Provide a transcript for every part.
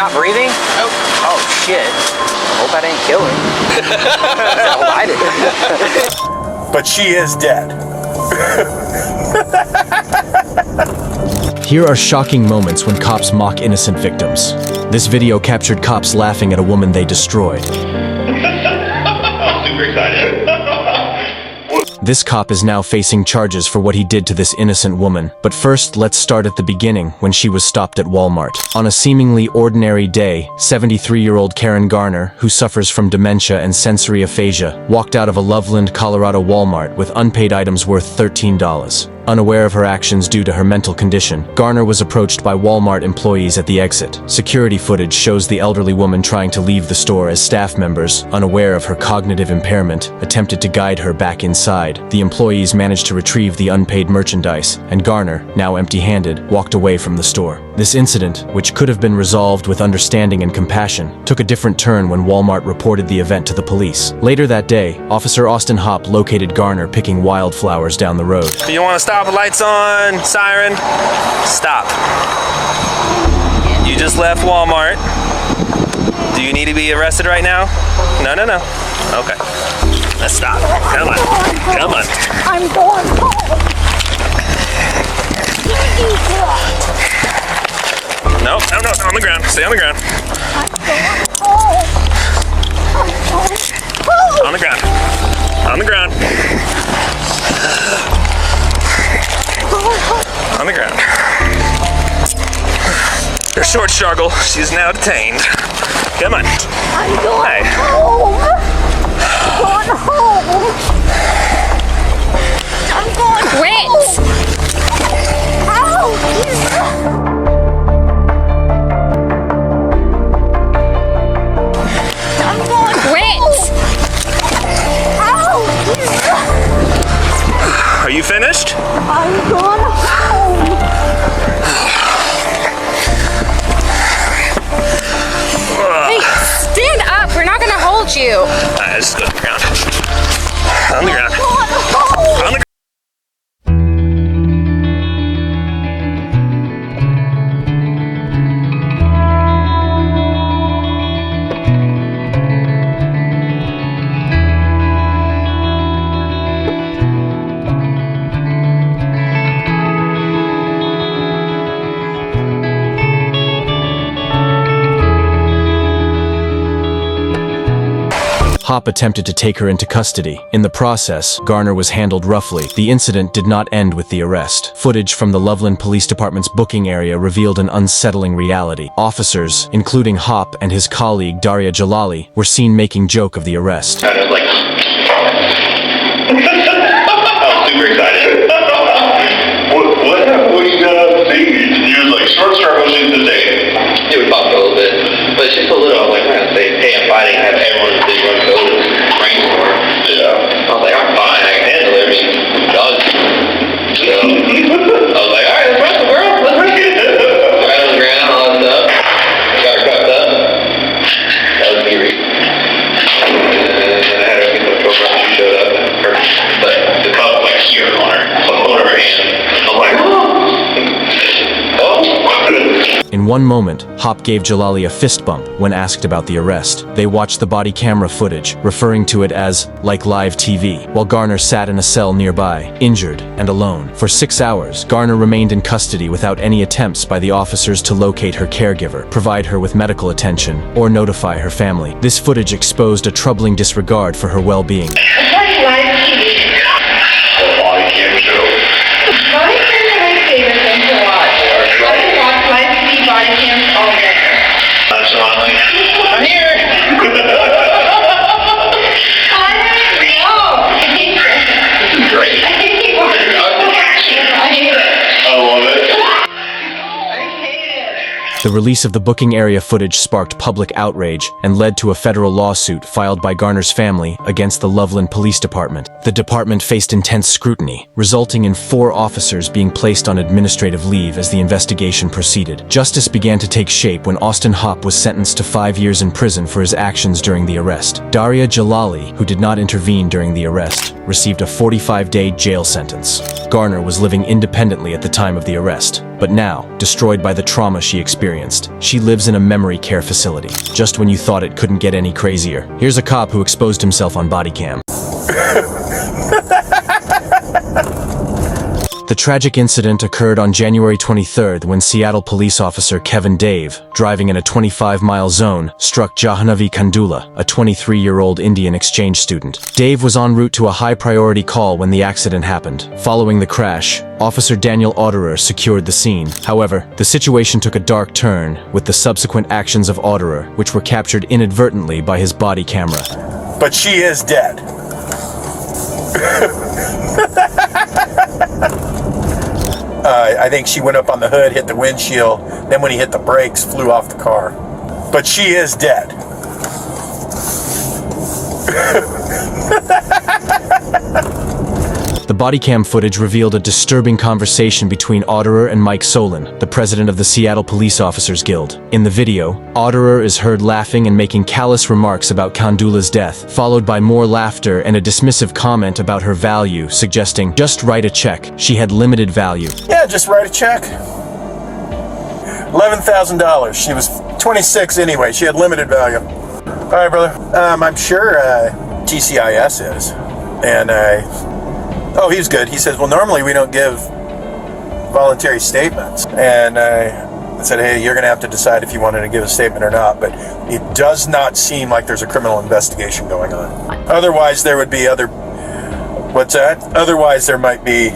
not breathing? Nope. Oh shit. I hope I didn't kill her. I hope I didn't. But she is dead. Here are shocking moments when cops mock innocent victims. This video captured cops laughing at a woman they destroyed. I'm super excited. This cop is now facing charges for what he did to this innocent woman. But first, let's start at the beginning, when she was stopped at Walmart. On a seemingly ordinary day, 73-year-old Karen Garner, who suffers from dementia and sensory aphasia, walked out of a Loveland, Colorado Walmart with unpaid items worth $13. Unaware of her actions due to her mental condition, Garner was approached by Walmart employees at the exit. Security footage shows the elderly woman trying to leave the store as staff members, unaware of her cognitive impairment, attempted to guide her back inside. The employees managed to retrieve the unpaid merchandise, and Garner, now empty-handed, walked away from the store. This incident, which could have been resolved with understanding and compassion, took a different turn when Walmart reported the event to the police. Later that day, Officer Austin Hopp located Garner picking wildflowers down the road. You want to stop? Lights on, siren, stop. You just left Walmart. Do you need to be arrested right now? No. Okay. Let's stop. Come on. I'm going home. No, on the ground. Stay on the ground. I'm going home. On the ground. On the ground. On the ground. Her short struggle. She's now detained. Come on. I'm going home. I'm going Quit! Are you finished? I'm going home. Hey, stand up! We're not gonna hold you! Alright, just go to the ground. On the ground. On the ground. Hopp attempted to take her into custody. In the process, Garner was handled roughly. The incident did not end with the arrest. Footage from the Loveland Police Department's booking area revealed an unsettling reality. Officers, including Hopp and his colleague Daria Jalali, were seen making joke of the arrest. I was like, I was super excited. what do you see? He was like, short struggle, she's the same. It would pop a little bit, but she's a little. I was like, man, say, hey, I'm fighting. I have everyone to run go to brainstorm. Yeah. I was like, I'm fine. I can handle it. I mean, dog. So I was like, all right, let's wrestle, girl. Let's wrestle. Right on the ground, all that stuff. Got her cuffed up. That was eerie. And then I had her get the program. She showed up. But the cuff like here on her, on her hand. I'm like, In one moment, Hopp gave Jalali a fist bump when asked about the arrest. They watched the body camera footage, referring to it as like live TV, while Garner sat in a cell nearby, injured and alone. For 6 hours, Garner remained in custody without any attempts by the officers to locate her caregiver, provide her with medical attention, or notify her family. This footage exposed a troubling disregard for her well-being. I'm here. This is great. I love it. The release of the booking area footage sparked public outrage and led to a federal lawsuit filed by Garner's family against the Loveland Police Department. The department faced intense scrutiny, resulting in 4 officers being placed on administrative leave as the investigation proceeded. Justice began to take shape when Austin Hopp was sentenced to 5 years in prison for his actions during the arrest. Daria Jalali, who did not intervene during the arrest, received a 45-day jail sentence. Garner was living independently at the time of the arrest, but now destroyed by the trauma she experienced. experienced. She lives in a memory care facility, just when you thought it couldn't get any crazier. Here's a cop who exposed himself on body cam. The tragic incident occurred on January 23rd when Seattle police officer Kevin Dave, driving in a 25-mile zone, struck Jahanavi Kandula, a 23-year-old Indian exchange student. Dave was en route to a high-priority call when the accident happened. Following the crash, Officer Daniel Otterer secured the scene. However, the situation took a dark turn with the subsequent actions of Otterer, which were captured inadvertently by his body camera. But she is dead. I think she went up on the hood, hit the windshield, then when he hit the brakes, flew off the car. But she is dead. The body cam footage revealed a disturbing conversation between Otterer and Mike Solon, the president of the Seattle Police Officers Guild. In the video, Otterer is heard laughing and making callous remarks about Kandula's death, followed by more laughter and a dismissive comment about her value, suggesting, "Just write a check. She had limited value." Yeah, just write a check. $11,000. She was 26 anyway. She had limited value. All right, brother. I'm sure TCIS is. And oh, he's good. He says, well, normally we don't give voluntary statements. And I said, hey, you're going to have to decide if you wanted to give a statement or not. But it does not seem like there's a criminal investigation going on. Otherwise, there would be other... What's that? Otherwise, there might be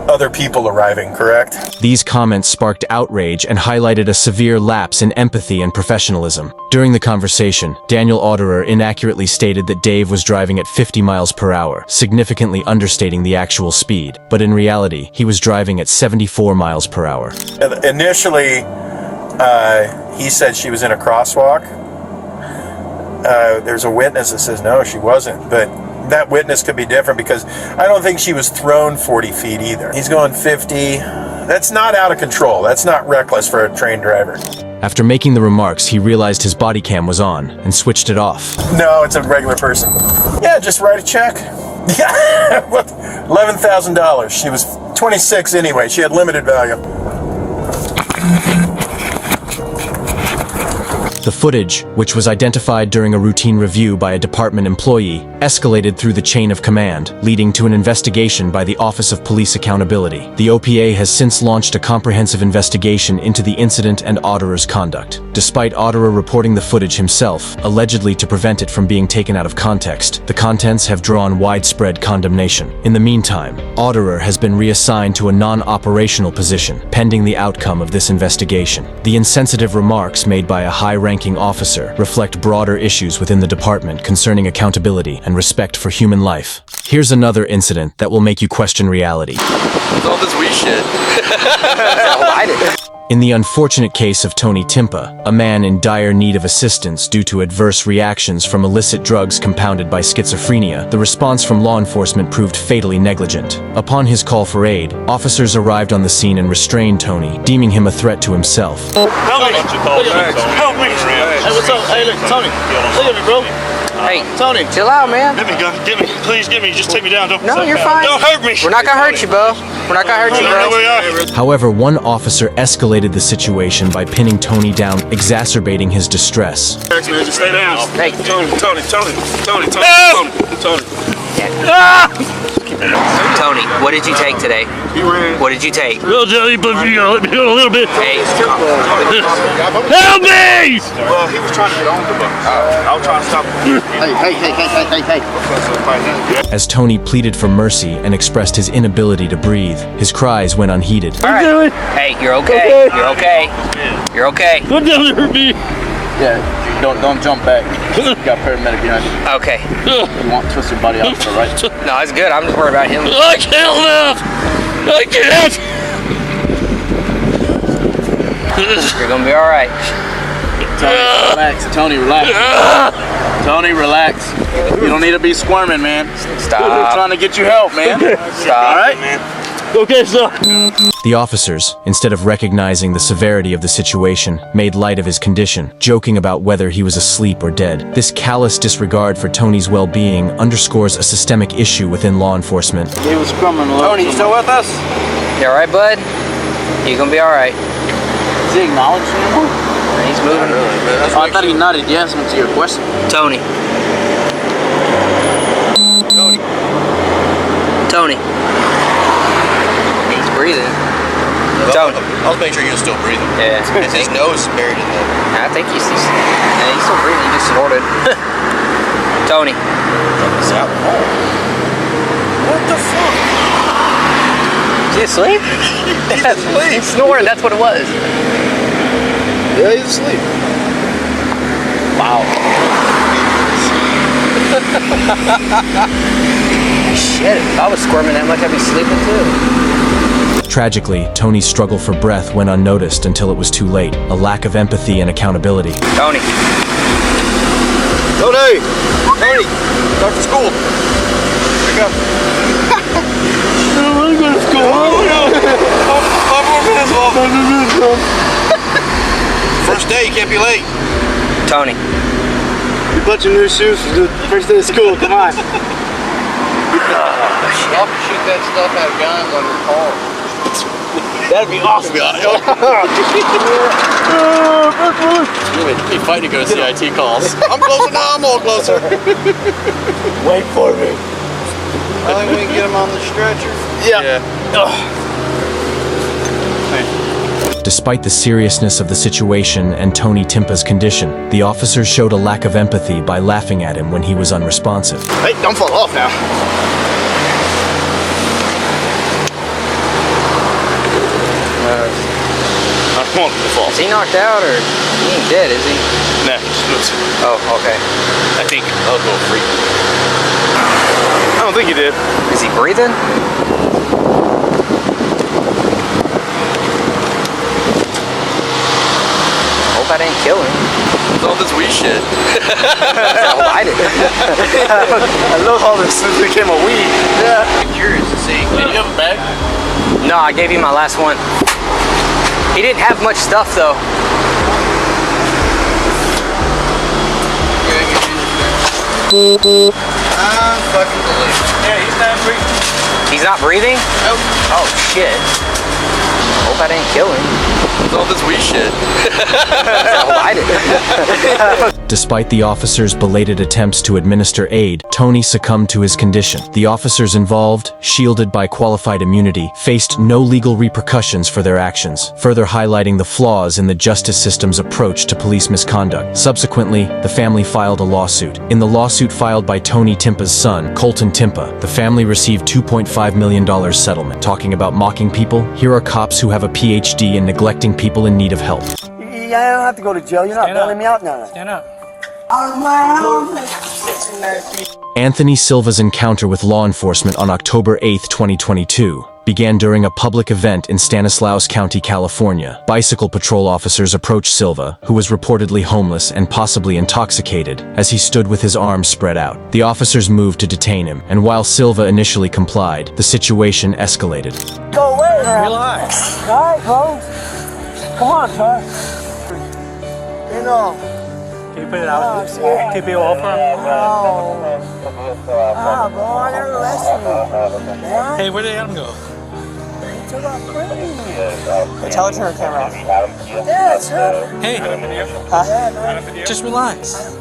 other people arriving, correct? These comments sparked outrage and highlighted a severe lapse in empathy and professionalism. During the conversation, Daniel Otterer inaccurately stated that Dave was driving at 50 miles per hour, significantly understating the actual speed. But in reality, he was driving at 74 miles per hour. Initially, he said she was in a crosswalk. There's a witness that says, no, she wasn't. But that witness could be different because I don't think she was thrown 40 feet either. He's going 50. That's not out of control. That's not reckless for a trained driver. After making the remarks, he realized his body cam was on and switched it off. No, it's a regular person. Yeah, just write a check. Yeah, $11,000. She was 26 anyway. She had limited value. The footage, which was identified during a routine review by a department employee, escalated through the chain of command, leading to an investigation by the Office of Police Accountability. The OPA has since launched a comprehensive investigation into the incident and Otterer's conduct. Despite Otterer reporting the footage himself, allegedly to prevent it from being taken out of context, the contents have drawn widespread condemnation. In the meantime, Otterer has been reassigned to a non-operational position, pending the outcome of this investigation. The insensitive remarks made by a high-ranking officer reflect broader issues within the department concerning accountability and respect for human life. Here's another incident that will make you question reality. All this weed shit. In the unfortunate case of Tony Timpa, a man in dire need of assistance due to adverse reactions from illicit drugs compounded by schizophrenia, the response from law enforcement proved fatally negligent. Upon his call for aid, officers arrived on the scene and restrained Tony, deeming him a threat to himself. Help me! Help me! Hey, what's up? Hey, look, Tony. Look at me, bro. Hey, Tony. chill out, man. Get me, get me. Please get me. Just take me down. Don't, No, you're fine. Don't hurt me. We're not gonna hurt you, bro. We're not gonna hurt you, Know where bro. we are. However, one officer escalated the situation by pinning Tony down, exacerbating his distress. Relax, man. Just stay down. Hey. Tony. Tony, what did you take today? What did you take? Well, Johnny, but you gotta let me go a little bit. Hey, Help me! Well, he was trying to get on the book. I was trying to stop him. Hey. As Tony pleaded for mercy and expressed his inability to breathe, his cries went unheeded. all right. Hey, you're okay. You're okay. You're okay. Go down there, hurt me. Yeah, don't jump back. You got paramedic behind you. Okay. You want to twist your body out to the right. No, it's good. I'm just worried about him. I can't live. I can't. You're gonna be all right. Tony, relax. Tony, relax. Tony, relax. You don't need to be squirming, man. We're Stop. trying to get you help, man. Stop. All right, man. Okay, sir. The officers, instead of recognizing the severity of the situation, made light of his condition, joking about whether he was asleep or dead. This callous disregard for Tony's well-being underscores a systemic issue within law enforcement. He was criminal. Tony, you still with us? You all right, bud? You gonna be all right. Is he acknowledging him? He's moving. Oh, I thought he nodded yes to your question. Tony. Tony. He's breathing. Tony. I was making sure he was still breathing. Yeah. His nose is buried in the... I think he's still breathing. He just snorted. Tony. What the fuck? Is he asleep? He's snoring. That's what it was. Yeah, he's asleep. Wow. Shit, if I was squirming that much, I'd be sleeping too. Tragically, Tony's struggle for breath went unnoticed until it was too late. A lack of empathy and accountability. Tony. Tony! Tony! Start to school. Wake up. I'm going to school. 5 more minutes left. First day, you can't be late. Tony. You bought your new shoes for the first day of school. Come on. Y'all can shoot that stuff out of guns on your car. That'd be awesome. You'd be fighting to go to CIT calls. I'm closer now, I'm all closer. Wait for me. I think we can get him on the stretcher. Yeah. Despite the seriousness of the situation and Tony Timpa's condition, the officers showed a lack of empathy by laughing at him when he was unresponsive. Hey, don't fall off now. I don't want him to fall. Is he knocked out or he ain't dead, is he? Nah, he just moves. Oh, okay. I think I'll go free. I don't think he did. Is he breathing? Hope I didn't kill him. All this weed shit. I'll light it. I love all this since we became a weed. Yeah. I'm curious to see. Did you have a bag? No, I gave you my last one. He didn't have much stuff though. I'm fucking believing. Yeah, he's not breathing. He's not breathing? Nope. Oh shit. Hope I didn't kill him. All this weed shit. I'll light it. Despite the officers' belated attempts to administer aid, Tony succumbed to his condition. The officers involved, shielded by qualified immunity, faced no legal repercussions for their actions, further highlighting the flaws in the justice system's approach to police misconduct. Subsequently, the family filed a lawsuit. In the lawsuit filed by Tony Timpa's son, Colton Timpa, the family received $2.5 million settlement. Talking about mocking people, here are cops who have a PhD in neglecting people in need of help. Yeah, I don't have to go to jail. You're not bailing me out now. Stand up. Anthony Silva's encounter with law enforcement on October 8, 2022, began during a public event in Stanislaus County, California. Bicycle patrol officers approached Silva, who was reportedly homeless and possibly intoxicated, as he stood with his arms spread out. The officers moved to detain him, and while Silva initially complied, the situation escalated. Go away, man. Relax. All right, bro. Come on, car. You know. Can you put it out? Can you be all for him? Ah, bro, I gotta arrest you. Yeah? Hey, where did Adam go? You took off crazy. Hey, tell her to turn her camera off. Yeah, sure. Hey, just relax.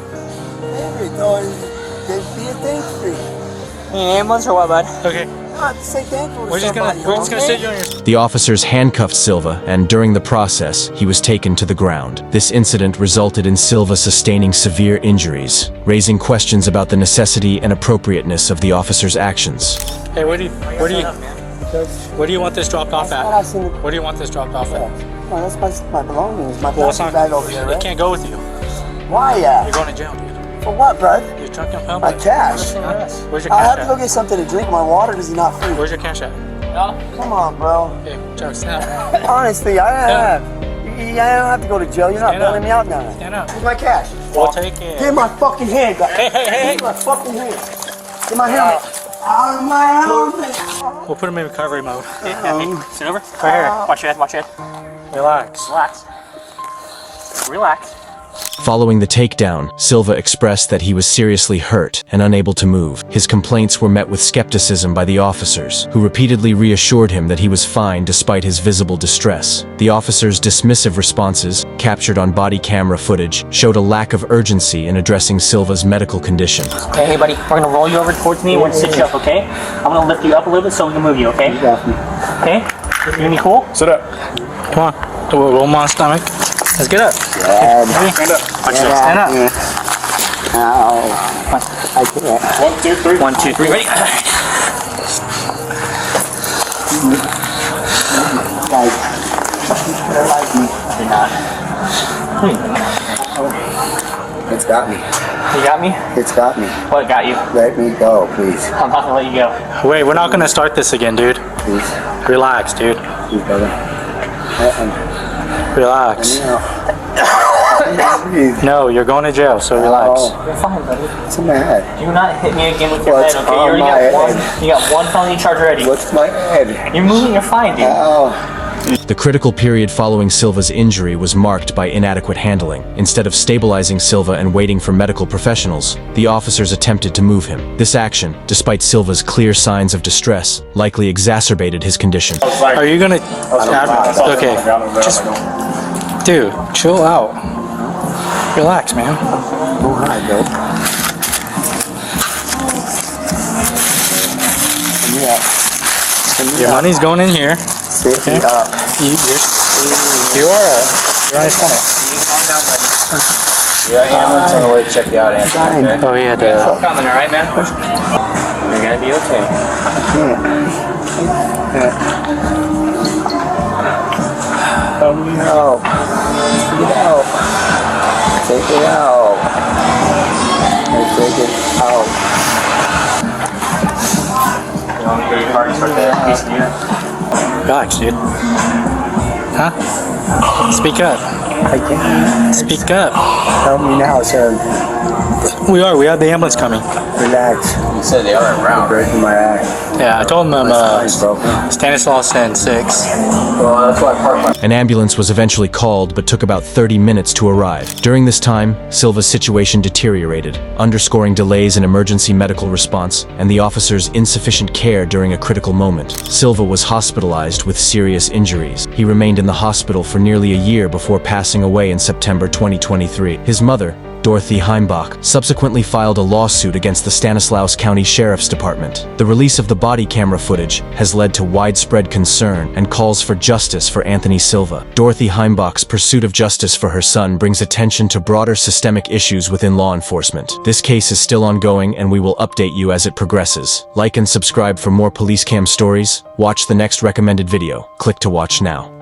Maybe, though, there'd be a thing for you. Hey, ambulance or what, bud? Okay. Not to say thank you to We're just somebody, gonna sit you on your... The officers handcuffed Silva, and during the process, he was taken to the ground. This incident resulted in Silva sustaining severe injuries, raising questions about the necessity and appropriateness of the officers' actions. Hey, where do you want this dropped off at? Where do you want this dropped off at? No, that's my belongings. My Well, it's plastic not, bag over there, it right? can't go with you. Why, You're going to jail, dude. For what, bud? Your truck don't help. My cash. Where's your I cash have to go at? get something to drink. My water is not free. Where's your cash at? Come on, bro. Hey, Chuck, stand up. Honestly, I don't have to go to jail. You're not Stand up. bailing me out now. Stand up. Where's my cash? We'll take it. Give my fucking hand, guys. Hey. Give my fucking hand. Give my helmet. Out of my helmet. We'll put him in recovery mode. Hey, sit over. Right here. Watch your head. Relax. Relax. Following the takedown, Silva expressed that he was seriously hurt and unable to move. His complaints were met with skepticism by the officers, who repeatedly reassured him that he was fine despite his visible distress. The officers' dismissive responses, captured on body camera footage, showed a lack of urgency in addressing Silva's medical condition. Okay, hey buddy, we're gonna roll you over towards me. We're gonna sit you up, okay? I'm gonna lift you up a little bit so we can move you, okay? Okay? You gonna be cool? Sit up. Come on. Roll my stomach. Let's get up. Dad. Ready? Stand up. Watch this. Stand up. Ow. I can't. 1, 2, 3. 1, 2, 3. Ready? Guys, they're like me. You're not. It's got me. You got me? It's got me. What got you? Let me go, please. I'm not gonna let you go. Wait, we're not gonna start this again, dude. Please. Relax, dude. Please, brother. Relax. Please. No, you're going to jail, so relax. Oh. You're fine, buddy. What's my head? Do not hit me again with your What's head, okay? You on already my got one. head? You got one felony charge already. What's my head? You're moving, you're fine, dude. Ow. The critical period following Silva's injury was marked by inadequate handling. Instead of stabilizing Silva and waiting for medical professionals, the officers attempted to move him. This action, despite Silva's clear signs of distress, likely exacerbated his condition. Are you gonna... Okay. Just... Dude, chill out. Relax, man. Go high, Bill. Your money's going in here. Sit me up. You're alright. You're on his stomach. Yeah, ambulance on the way to check you out, Anthony. Okay? Oh, yeah, I'm coming, alright, man? You're gonna be okay. Help me out. Get out. Take it out. Take it out. You want me to go to your car and start that piece of you? Relax, dude. Huh? Speak up. I can't. Speak up. Help me now, sir. We have the ambulance coming. Relax. You said they are around. Breaking my eye. Yeah, I told him I'm It's broken. Stanislaus and 6. Well, that's why I parked my... An ambulance was eventually called but took about 30 minutes to arrive. During this time, Silva's situation deteriorated, underscoring delays in emergency medical response and the officers' insufficient care during a critical moment. Silva was hospitalized with serious injuries. He remained in the hospital for nearly a year before passing away in September 2023. His mother, Dorothy Heimbach, subsequently filed a lawsuit against the Stanislaus County Sheriff's Department. The release of the body camera footage has led to widespread concern and calls for justice for Anthony Silva. Dorothy Heimbach's pursuit of justice for her son brings attention to broader systemic issues within law enforcement. This case is still ongoing and we will update you as it progresses. Like and subscribe for more police cam stories. Watch the next recommended video. Click to watch now.